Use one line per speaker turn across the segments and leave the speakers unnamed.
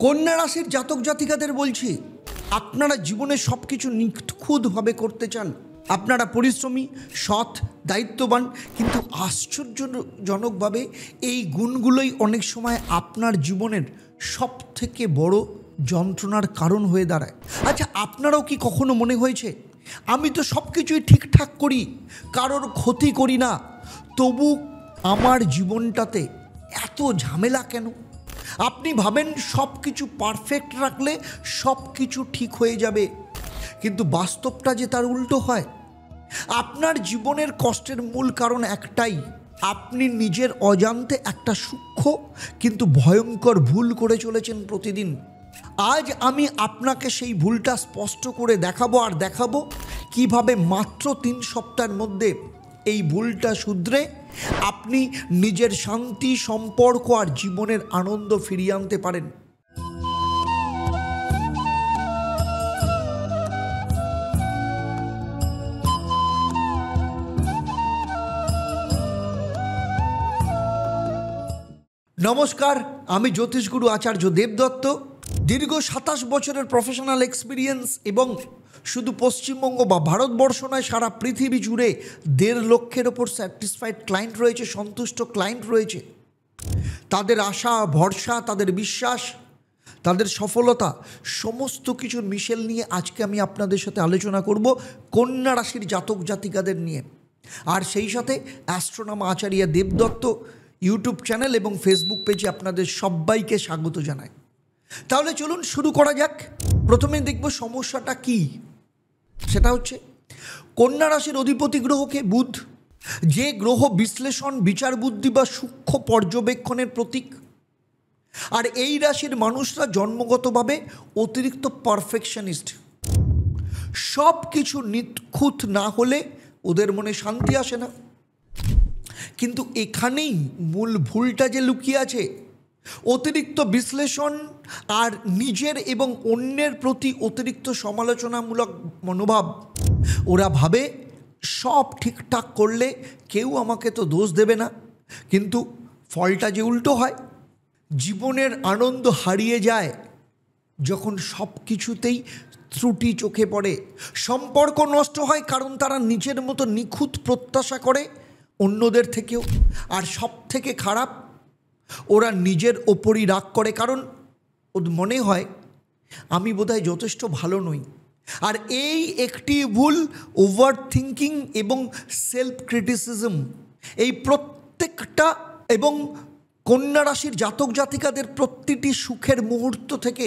কন্যা রাশির জাতক জাতিকাদের বলছি, আপনারা জীবনে সব কিছু নিখুঁতভাবে করতে চান। আপনারা পরিশ্রমী, সৎ, দায়িত্ববান, কিন্তু আশ্চর্যজনকভাবে এই গুণগুলোই অনেক সময় আপনার জীবনের সব থেকে বড় যন্ত্রণার কারণ হয়ে দাঁড়ায়। আচ্ছা, আপনারাও কি কখনো মনে হয়েছে আমি তো সব কিছুই ঠিকঠাক করি, কারোর ক্ষতি করি না, তবু আমার জীবনটাতে এত ঝামেলা কেন? আপনি ভাবেন সব কিছু পারফেক্ট রাখলে সব কিছু ঠিক হয়ে যাবে, কিন্তু বাস্তবটা যে তার উল্টো হয়। আপনার জীবনের কষ্টের মূল কারণ একটাই, আপনি নিজের অজান্তে একটা সূক্ষ্ম কিন্তু ভয়ঙ্কর ভুল করে চলেছেন প্রতিদিন। আজ আমি আপনাকে সেই ভুলটা স্পষ্ট করে দেখাবো কিভাবে মাত্র 3 সপ্তাহের মধ্যে এই ভুলটা শুধরে আপনি নিজের শান্তি, সম্পর্ক আর জীবনের আনন্দ ফিরিয়ে আনতে পারেন। নমস্কার, আমি জ্যোতিষগুরু আচার্য দেবদত্ত। দীর্ঘ 27 বছরের প্রফেশনাল এক্সপিরিয়েন্স এবং শুধু পশ্চিমবঙ্গ বা ভারতবর্ষ নয়, সারা পৃথিবী জুড়ে 1.5 লক্ষের ওপর স্যাটিসফাইড ক্লায়েন্ট রয়েছে, সন্তুষ্ট ক্লায়েন্ট রয়েছে। তাদের আশা, ভরসা, তাদের বিশ্বাস, তাদের সফলতা সমস্ত কিছুর মিশেল নিয়ে আজকে আমি আপনাদের সাথে আলোচনা করব কন্যা রাশির জাতক জাতিকাদের নিয়ে। আর সেই সাথে অ্যাস্ট্রোনমার আচার্য দেবদত্ত ইউটিউব চ্যানেল এবং ফেসবুক পেজে আপনাদের সবাইকে স্বাগত জানাই। তাহলে চলুন শুরু করা যাক। প্রথমে দেখব সমস্যাটা কি। সেটা হচ্ছে কন্যা রাশির অধিপতি গ্রহকে বুধ, যে গ্রহ বিশ্লেষণ, বিচার বুদ্ধি বা সূক্ষ্ম পর্যবেক্ষণের প্রতীক। আর এই রাশির মানুষরা জন্মগতভাবে অতিরিক্ত পারফেকশনিস্ট। সব কিছু নিখুঁত না হলে ওদের মনে শান্তি আসে না। কিন্তু এখানেই মূল ভুলটা যে লুকিয়ে আছে। অতিরিক্ত বিশ্লেষণ আর নিজের এবং অন্যের প্রতি অতিরিক্ত সমালোচনামূলক মনোভাব। ওরা ভাবে সব ঠিকঠাক করলে কেউ আমাকে তো দোষ দেবে না, কিন্তু ফলটা যে উল্টো হয়। জীবনের আনন্দ হারিয়ে যায় যখন সব কিছুতেই ত্রুটি চোখে পড়ে। সম্পর্ক নষ্ট হয় কারণ তারা নিজের মতো নিখুঁত প্রত্যাশা করে অন্যদের থেকেও। আর সব থেকে খারাপ, ওরা নিজের ওপরই রাগ করে, কারণ ওদের মনে হয় আমি বোধহয় যথেষ্ট ভালো নই। আর এই একটি ভুল, ওভার থিঙ্কিং এবং সেলফ ক্রিটিসিজম, এই প্রত্যেকটা এবং কন্যা রাশির জাতক জাতিকাদের প্রতিটি সুখের মুহূর্ত থেকে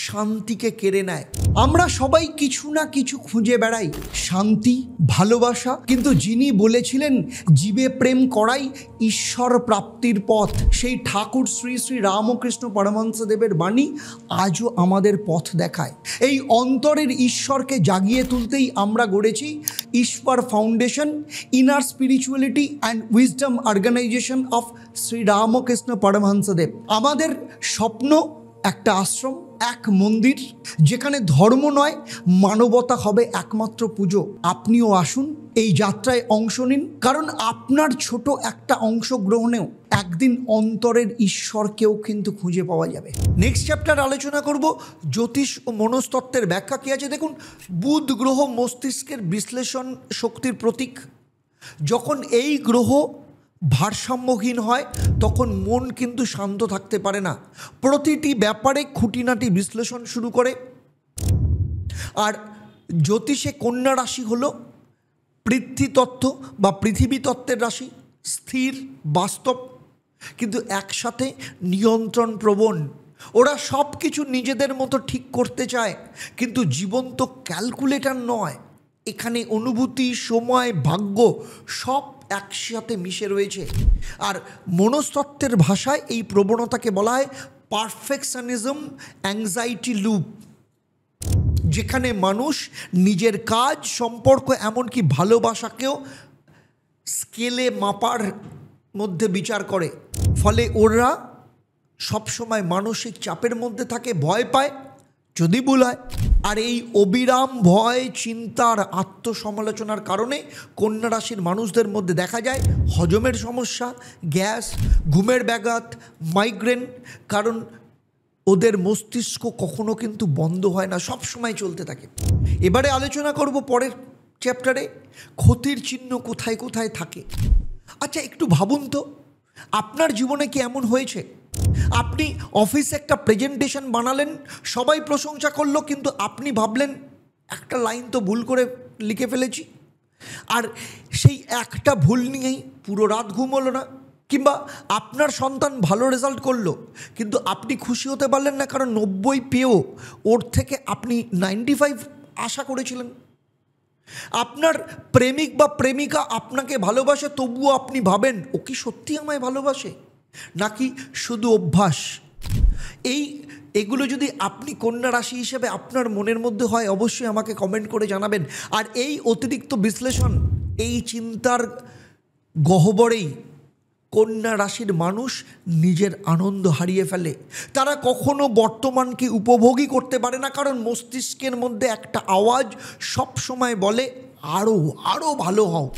শান্তিকে কেড়ে নেয়। আমরা সবাই কিছু না কিছু খুঁজে বেড়াই, শান্তি, ভালোবাসা, কিন্তু যিনি বলেছিলেন জীবে প্রেম করাই ঈশ্বর প্রাপ্তির পথ, সেই ঠাকুর শ্রী শ্রী রামকৃষ্ণ পরমহংসদেবের বাণী আজও আমাদের পথ দেখায়। এই অন্তরের ঈশ্বরকে জাগিয়ে তুলতেই আমরা গড়েছি Ishwar foundation, inner spirituality and wisdom organisation of Shri Ramakrishna Paramahamsadev. আমাদের স্বপ্ন একটা আশ্রম, এক মন্দির, যেখানে ধর্ম নয় মানবতা হবে একমাত্র পুজো। আপনিও আসুন, এই যাত্রায় অংশ নিন, কারণ আপনার ছোট একটা অংশগ্রহণেও একদিন অন্তরের ঈশ্বরকেও কিন্তু খুঁজে পাওয়া যাবে। নেক্সট চ্যাপ্টার আলোচনা করব জ্যোতিষ ও মনস্তত্ত্বের ব্যাখ্যা কী আছে। দেখুন, বুধ গ্রহ মস্তিষ্কের বিশ্লেষণ শক্তির প্রতীক। যখন এই গ্রহ ভারসাম্যহীন হয় তখন মন কিন্তু শান্ত থাকতে পারে না, প্রতিটি ব্যাপারে খুঁটিনাটি বিশ্লেষণ শুরু করে। আর জ্যোতিষে কন্যা রাশি হলো পৃথ্বীতত্ত্ব বা পৃথিবী তত্ত্বের রাশি, স্থির, বাস্তব, কিন্তু একসাথে নিয়ন্ত্রণ প্রবণ। ওরা সব কিছু নিজেদের মতো ঠিক করতে চায়, কিন্তু জীবন তো ক্যালকুলেটর নয়। এখানে অনুভূতি, সময়, ভাগ্য সব একসাথে মিশে রয়েছে। আর মনস্তত্ত্বের ভাষায় এই প্রবণতাকে বলা হয় পারফেকশনিজম অ্যাংজাইটি লুপ, যেখানে মানুষ নিজের কাজ, সম্পর্ক, এমনকি ভালোবাসাকেও স্কেলে মাপার মধ্যে বিচার করে। ফলে ওরা সবসময় মানসিক চাপের মধ্যে থাকে, ভয় পায় যদি ভুল হয়। আর এই অবিরাম ভয়, চিন্তার, আত্মসমালোচনার কারণে কন্যা রাশির মানুষদের মধ্যে দেখা যায় হজমের সমস্যা, গ্যাস, ঘুমের ব্যাঘাত, মাইগ্রেন। কারণ ওদের মস্তিষ্ক কখনো কিন্তু বন্ধ হয় না, সব সময় চলতে থাকে। এবারে আলোচনা করব পরের চ্যাপ্টারে ক্ষতির চিহ্ন কোথায় কোথায় থাকে। আচ্ছা, একটু ভাবুন তো, আপনার জীবনে কি এমন হয়েছে আপনি অফিসে একটা প্রেজেন্টেশন বানালেন, সবাই প্রশংসা করলো, কিন্তু আপনি ভাবলেন একটা লাইন তো ভুল করে লিখে ফেলেছি, আর সেই একটা ভুল নিয়েই পুরো রাত ঘুম হলো না? কিংবা আপনার সন্তান ভালো রেজাল্ট করলো, কিন্তু আপনি খুশি হতে পারলেন না, কারণ 90 পেয়েও ওর থেকে আপনি 95 আশা করেছিলেন। আপনার প্রেমিক বা প্রেমিকা আপনাকে ভালোবাসে, তবুও আপনি ভাবেন ও কি সত্যি আমায় ভালোবাসে, নাকি শুধু অভ্যাস? এগুলো যদি আপনি কন্যা রাশি হিসেবে আপনার মনের মধ্যে হয়, অবশ্যই আমাকে কমেন্ট করে জানাবেন। আর এই অতিরিক্ত বিশ্লেষণ, এই চিন্তার গহ্বরেই কন্যা রাশির মানুষ নিজের আনন্দ হারিয়ে ফেলে। তারা কখনো বর্তমানকে উপভোগই করতে পারে না, কারণ মস্তিষ্কের মধ্যে একটা আওয়াজ সব সময় বলে আরও আরও ভালো হও।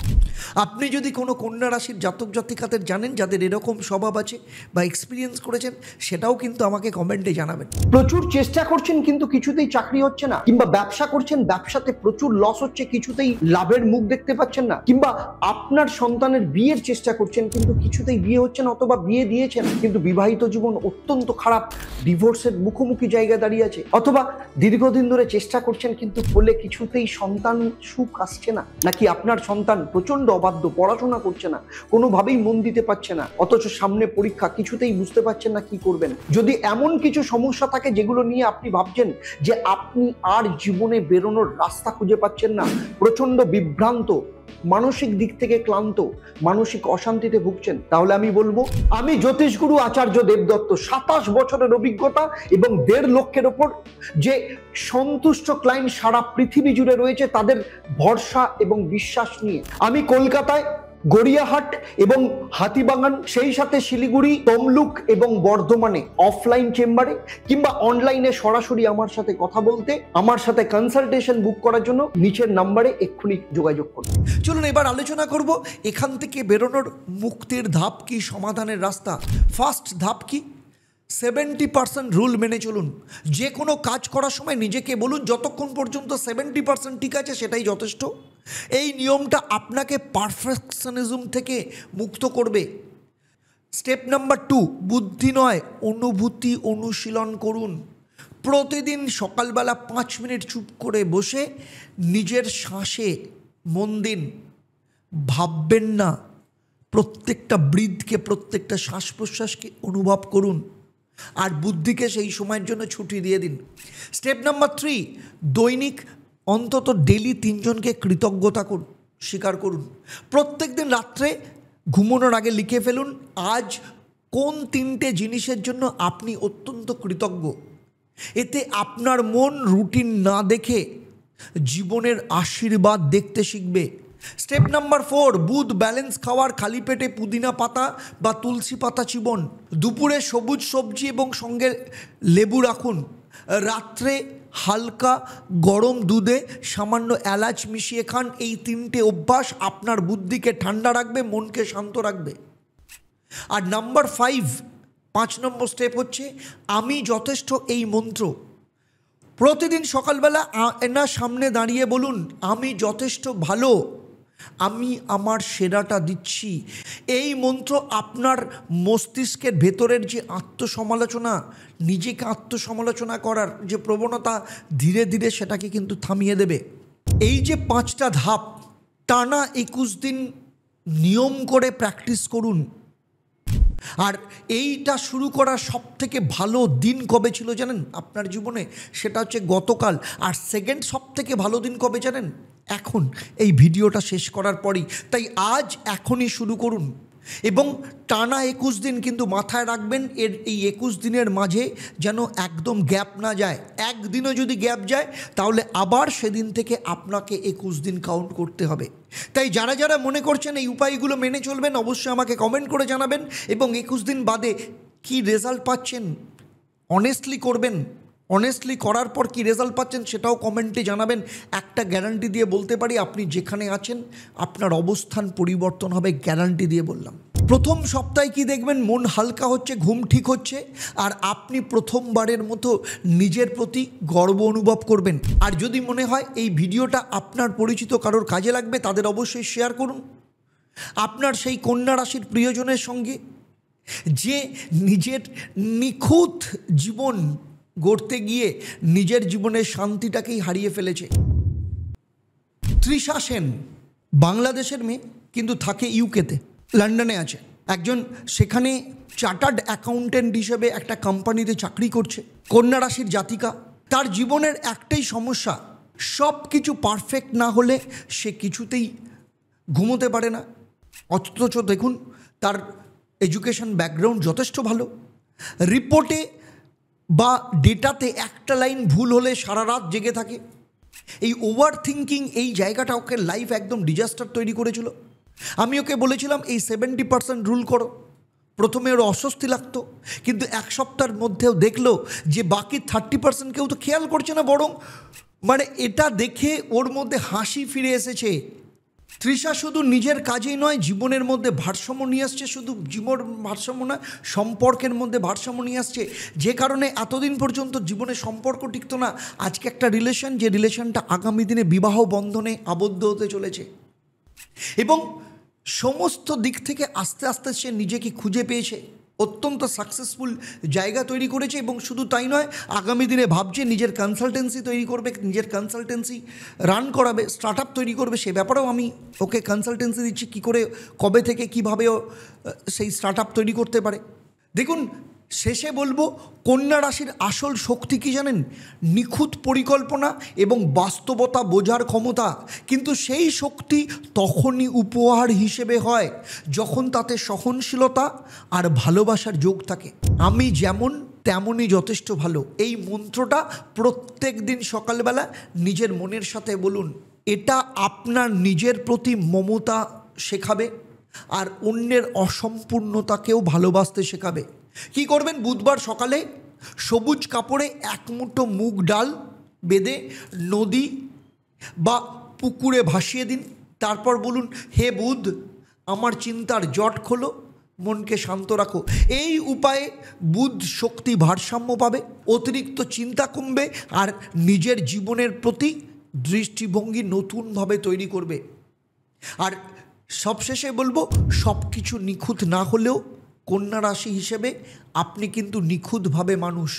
আপনি যদি কোনো কন্যা রাশির জাতক জাতিকাদের জানেন যাদের এরকম স্বভাব আছে বা এক্সপিরিয়েন্স করেছেন, সেটাও কিন্তু আমাকে কমেন্টে জানাবেন।
প্রচুর চেষ্টা করছেন কিন্তু কিছুতেই চাকরি হচ্ছে না, কিংবা ব্যবসা করছেন, ব্যবসাতে প্রচুর লস হচ্ছে, কিছুতেই লাভের মুখ দেখতে পাচ্ছেন না, কিংবা আপনার সন্তানের বিয়ের চেষ্টা করছেন কিন্তু কিছুতেই বিয়ে হচ্ছে না, অথবা বিয়ে দিয়েছেন কিন্তু বিবাহিত জীবন অত্যন্ত খারাপ, ডিভোর্সের মুখোমুখি জায়গায় দাঁড়িয়ে আছে, অথবা দীর্ঘদিন ধরে চেষ্টা করছেন কিন্তু ফলে কিছুতেই সন্তান সুখ আসছে না, নাকি আপনার সন্তান প্রচন্ড অবাধ্য, পড়াশোনা করছে না, কোনোভাবেই মন দিতে পারছে না, অথচ সামনে পরীক্ষা, কিছুতেই বুঝতে পারছেন না কি করবেন। যদি এমন কিছু সমস্যা থাকে যেগুলো নিয়ে আপনি ভাবছেন যে আপনি আর জীবনে বেরোনোর রাস্তা খুঁজে পাচ্ছেন না, প্রচন্ড বিভ্রান্ত, মানসিক দিক থেকে ক্লান্ত, মানসিক অশান্তিতে ভুগছেন, তাহলে আমি বলবো, আমি জ্যোতিষগুরু আচার্য দেবদত্ত, 27 বছরের অভিজ্ঞতা এবং 1.5 লক্ষের ওপর যে সন্তুষ্ট ক্লায়েন্ট সারা পৃথিবী জুড়ে রয়েছে, তাদের ভরসা এবং বিশ্বাস নিয়ে আমি কলকাতায় গড়িয়াহাট এবং হাতিবাগান, সেই সাথে শিলিগুড়ি, তমলুক এবং বর্ধমানে অফলাইন চেম্বারে কিংবা অনলাইনে সরাসরি আমার সাথে কথা বলতে, আমার সাথে কনসালটেশন বুক করার জন্য নিচের নাম্বারে এক্ষুনি যোগাযোগ করুন।
চলুন এবার আলোচনা করব এখান থেকে বেরোনোর মুক্তির ধাপ কি, সমাধানের রাস্তা। ফার্স্ট ধাপ কি? 70% রুল মেনে চলুন। যে কোনো কাজ করার সময় নিজেকে বলুন, যতক্ষণ পর্যন্ত 70% ঠিক আছে সেটাই যথেষ্ট। এই নিয়মটা আপনাকে পারফেকশনিজম থেকে মুক্ত করবে। স্টেপ নাম্বার 2, বুদ্ধি নয় অনুভূতি অনুশীলন করুন। প্রতিদিন সকালবেলা 5 মিনিট চুপ করে বসে নিজের শ্বাসে মন দিন। ভাববেন না, প্রত্যেকটা ব্রিথকে, প্রত্যেকটা শ্বাস প্রশ্বাসকে অনুভব করুন, আর বুদ্ধিকে সেই সময়ের জন্য ছুটি দিয়ে দিন। স্টেপ নাম্বার 3, দৈনিক অন্তত ডেলি 3 জনকে কৃতজ্ঞতা স্বীকার করুন। প্রত্যেক দিন রাত্রে ঘুমানোর আগে লিখে ফেলুন আজ কোন 3টে জিনিসের জন্য আপনি অত্যন্ত কৃতজ্ঞ। এতে আপনার মন রুটিন না দেখে জীবনের আশীর্বাদ দেখতে শিখবে। স্টেপ নাম্বার 4, বুধ ব্যালেন্স খাওয়ার, খালি পেটে পুদিনা পাতা বা তুলসী পাতা চিবন। দুপুরে সবুজ সবজি এবং সঙ্গে লেবু রাখুন। রাত্রে হালকা গরম দুধে সামান্য এলাচ মিশিয়ে খান। এই 3টে অভ্যাস আপনার বুদ্ধিকে ঠান্ডা রাখবে, মনকে শান্ত রাখবে। আর নাম্বার 5 নম্বর স্টেপ হচ্ছে আমি যথেষ্ট। এই মন্ত্র প্রতিদিন সকালবেলা এনার সামনে দাঁড়িয়ে বলুন, আমি যথেষ্ট ভালো, আমি আমার সেরাটা দিচ্ছি। এই মন্ত্র আপনার মস্তিষ্কের ভেতরের যে আত্মসমালোচনা, নিজেকে আত্মসমালোচনা করার যে প্রবণতা, ধীরে ধীরে সেটাকে কিন্তু থামিয়ে দেবে। এই যে 5টা ধাপ টানা 21 দিন নিয়ম করে প্র্যাকটিস করুন। আর এইটা শুরু করার সবথেকে ভালো দিন কবে ছিল জানেন আপনার জীবনে? সেটা হচ্ছে গতকাল। আর সেকেন্ড সবথেকে ভালো দিন কবে জানেন? এখন, এই ভিডিওটা শেষ করার পরই। তাই আজ এখনই শুরু করুন এবং টানা 21 দিন। কিন্তু মাথায় রাখবেন, এই 21 দিনের মাঝে যেন একদম গ্যাপ না যায়। একদিনও যদি গ্যাপ যায় তাহলে আবার সেদিন থেকে আপনাকে 21 দিন কাউন্ট করতে হবে। তাই যারা যারা মনে করছেন এই উপায়গুলো মেনে চলবেন, অবশ্যই আমাকে কমেন্ট করে জানাবেন এবং 21 দিন বাদে কি রেজাল্ট পাচ্ছেন অনেস্টলি করবেন। অনেস্টলি করার পর কি রেজাল্ট পাচ্ছেন সেটাও কমেন্টে জানাবেন। একটা গ্যারান্টি দিয়ে বলতে পারি, আপনি যেখানে আছেন আপনার অবস্থান পরিবর্তন হবে, গ্যারান্টি দিয়ে বললাম। প্রথম সপ্তাহে কি দেখবেন, মন হালকা হচ্ছে, ঘুম ঠিক হচ্ছে, আর আপনি প্রথমবারের মতো নিজের প্রতি গর্ব অনুভব করবেন। আর যদি মনে হয় এই ভিডিওটা আপনার পরিচিত কারোর কাজে লাগবে, তাদের অবশ্যই শেয়ার করুন আপনার সেই কন্যা রাশির প্রিয়জনের সঙ্গে যে নিজের নিখুঁত জীবন গড়তে গিয়ে নিজের জীবনের শান্তিটাকেই হারিয়ে ফেলেছে। তৃষা সেন বাংলাদেশের মেয়ে, কিন্তু থাকে ইউকেতে, লন্ডনে আছে। একজন সেখানে চার্টার্ড অ্যাকাউন্টেন্ট হিসেবে একটা কোম্পানিতে চাকরি করছে। কন্যা রাশির জাতিকা। তার জীবনের একটাই সমস্যা, সব কিছু পারফেক্ট না হলে সে কিছুতেই ঘুমোতে পারে না। অথচ দেখুন তার এডুকেশন ব্যাকগ্রাউন্ড যথেষ্ট ভালো। রিপোর্টে বা ডেটাতে একটা লাইন ভুল হলে সারা রাত জেগে থাকে। এই ওভার থিঙ্কিং, এই জায়গাটা ওকে লাইফ একদম ডিজাস্টার তৈরি করেছিল। আমি ওকে বলেছিলাম এই 70% রুল করো। প্রথমে ওর অস্বস্তি লাগতো, কিন্তু এক সপ্তাহের মধ্যেও দেখলো যে বাকি 30% কেউ তো খেয়াল করছে না, বরং মানে এটা দেখে ওর মধ্যে হাসি ফিরে এসেছে। তৃষা শুধু নিজের কাজেই নয়, জীবনের মধ্যে ভারসাম্য নিয়ে আসছে। শুধু জীবন ভারসাম্য না, সম্পর্কের মধ্যে ভারসাম্য নিয়ে আসছে, যে কারণে এতদিন পর্যন্ত জীবনে সম্পর্ক টিকতো না। আজকে একটা রিলেশন, যে রিলেশনটা আগামী দিনে বিবাহ বন্ধনে আবদ্ধ হতে চলেছে, এবং সমস্ত দিক থেকে আস্তে আস্তে সে নিজেকে খুঁজে পেয়েছে, অত্যন্ত সাকসেসফুল জায়গা তৈরি করেছে। এবং শুধু তাই নয়, আগামী দিনে ভাবছে নিজের কনসালটেন্সি তৈরি করবে, নিজের কনসালটেন্সি রান করাবে, স্টার্ট আপ তৈরি করবে। সে ব্যাপারেও আমি ওকে কনসালটেন্সি দিচ্ছি, কী করে, কবে থেকে কীভাবে ও সেই স্টার্ট আপ তৈরি করতে পারে। দেখুন, শেষে বলবো, কন্যা রাশির আসল শক্তি কী জানেন? নিখুঁত পরিকল্পনা এবং বাস্তবতা বোঝার ক্ষমতা। কিন্তু সেই শক্তি তখনই উপহার হিসেবে হয় যখন তাতে সহনশীলতা আর ভালোবাসার যোগ থাকে। আমি যেমন তেমনই যথেষ্ট ভালো, এই মন্ত্রটা প্রত্যেক দিন সকালবেলা নিজের মনের সাথে বলুন। এটা আপনার নিজের প্রতি মমতা শেখাবে আর অন্যের অসম্পূর্ণতাকেও ভালোবাসতে শেখাবে। কি করবেন? বুধবার সকালে সবুজ কাপড়ে এক মুঠো মুগ ডাল বেঁধে নদী বা পুকুরে ভাসিয়ে দিন। তারপর বলুন, হে বুধ, আমার চিন্তার জট খোলো, মনকে শান্ত রাখো। এই উপায়ে বুধ শক্তি ভারসাম্য পাবে, অতিরিক্ত চিন্তা কমবে, আর নিজের জীবনের প্রতি দৃষ্টিভঙ্গি নতুনভাবে তৈরি করবে। আর সবশেষে বলবো, সব কিছু নিখুঁত না হলেও কন্যা রাশি হিসেবে আপনি কিন্তু নিখুঁতভাবে মানুষ।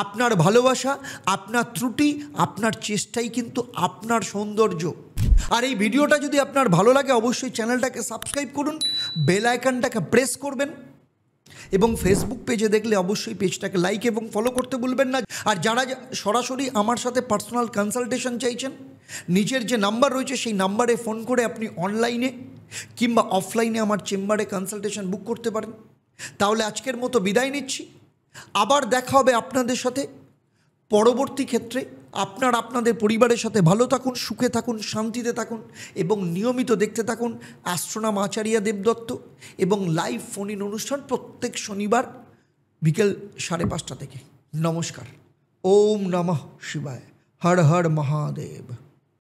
আপনার ভালোবাসা, আপনার ত্রুটি, আপনার চেষ্টাই কিন্তু আপনার সৌন্দর্য। আর এই ভিডিওটা যদি আপনার ভালো লাগে, অবশ্যই চ্যানেলটাকে সাবস্ক্রাইব করুন, বেল আইকনটাকে প্রেস করবেন, এবং ফেসবুক পেজে দেখলে অবশ্যই পেজটাকে লাইক এবং ফলো করতে ভুলবেন না। আর যারা সরাসরি আমার সাথে পার্সোনাল কনসালটেশন চাইছেন, নিচের যে নাম্বার রয়েছে সেই নাম্বারে ফোন করে আপনি অনলাইনে কিংবা অফলাইনে আমার চেম্বারে কনসালটেশন বুক করতে পারেন। তাহলে আজকের মতো বিদায় নিচ্ছি। আবার দেখা হবে আপনাদের সাথে পরবর্তী ক্ষেত্রে। আপনাদের পরিবারের সাথে ভালো থাকুন, সুখে থাকুন, শান্তিতে থাকুন, এবং নিয়মিত দেখতে থাকুন অ্যাস্ট্রোনম আচার্য দেবদত্ত এবং লাইভ ফোন ইন অনুষ্ঠান প্রত্যেক শনিবার বিকেল 5:30 থেকে। নমস্কার। ওম নমঃ শিবায়। হর হর মহাদেব।